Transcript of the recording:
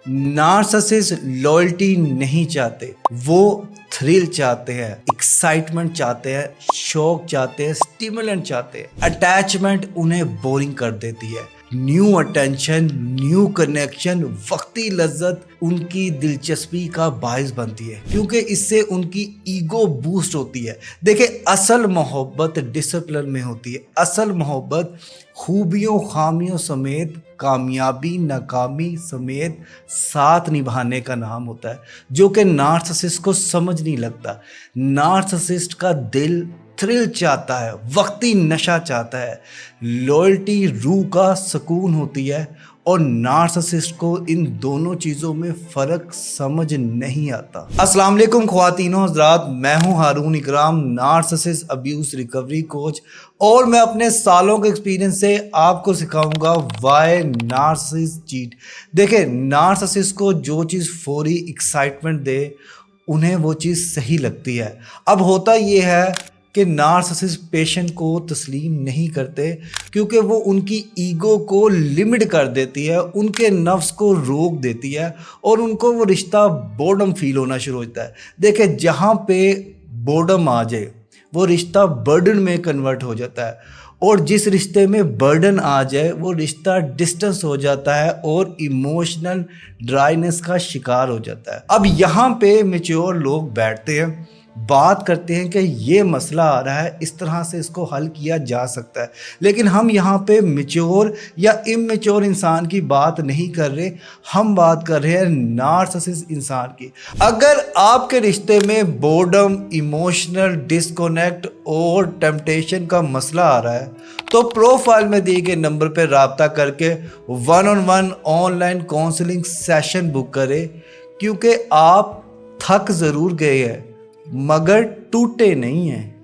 Narcissist loyalty नहीं चाहते, वो थ्रिल चाहते हैं, एक्साइटमेंट चाहते हैं, शौक चाहते हैं, स्टिमुलेंट चाहते हैं। अटैचमेंट उन्हें बोरिंग कर देती है। न्यू अटेंशन, न्यू कनेक्शन, वक्ती लज्जत उनकी दिलचस्पी का बायस बनती है, क्योंकि इससे उनकी ईगो बूस्ट होती है। देखिए, असल मोहब्बत डिसिप्लिन में होती है। असल मोहब्बत खूबियों खामियों समेत, कामयाबी नाकामी समेत साथ निभाने का नाम होता है, जो कि नार्सिसिस्ट को समझ नहीं लगता। नार्सिसिस्ट का दिल थ्रिल चाहता है, वक्ती नशा चाहता है। लॉयल्टी रूह का सुकून होती है और नार्सिसिस्ट को इन दोनों चीज़ों में फ़र्क समझ नहीं आता। अस्सलाम वालेकुम ख्वातीनो हज़रात, मैं हूं हारून इकराम, नार्सिसिस्ट अब्यूज़ रिकवरी कोच, और मैं अपने सालों के एक्सपीरियंस से आपको सिखाऊंगा वाई नार्सिसिस्ट चीट। देखिए, नार्सिसिस्ट को जो चीज़ फौरी एक्साइटमेंट दे, उन्हें वो चीज़ सही लगती है। अब होता ये है कि नार्सिसिस्ट पेशेंट को तस्लीम नहीं करते, क्योंकि वो उनकी ईगो को लिमिट कर देती है, उनके नफ्स को रोक देती है और उनको वो रिश्ता बोर्डम फील होना शुरू होता है। देखिए, जहाँ पे बोर्डम आ जाए वो रिश्ता बर्डन में कन्वर्ट हो जाता है, और जिस रिश्ते में बर्डन आ जाए वो रिश्ता डिस्टेंस हो जाता है और इमोशनल ड्राइनेस का शिकार हो जाता है। अब यहाँ पे मैच्योर लोग बैठते हैं, बात करते हैं कि ये मसला आ रहा है, इस तरह से इसको हल किया जा सकता है, लेकिन हम यहाँ पे मैच्योर या इमेच्योर इंसान की बात नहीं कर रहे, हम बात कर रहे हैं नार्सिसिस्ट इंसान की। अगर आपके रिश्ते में बोर्डम, इमोशनल डिस्कनेक्ट और टेम्पटेशन का मसला आ रहा है, तो प्रोफाइल में दिए गए नंबर पर रब्ता करके 1-on-1 online counselling session book करें, क्योंकि आप थक ज़रूर गए हैं मगर टूटे नहीं हैं।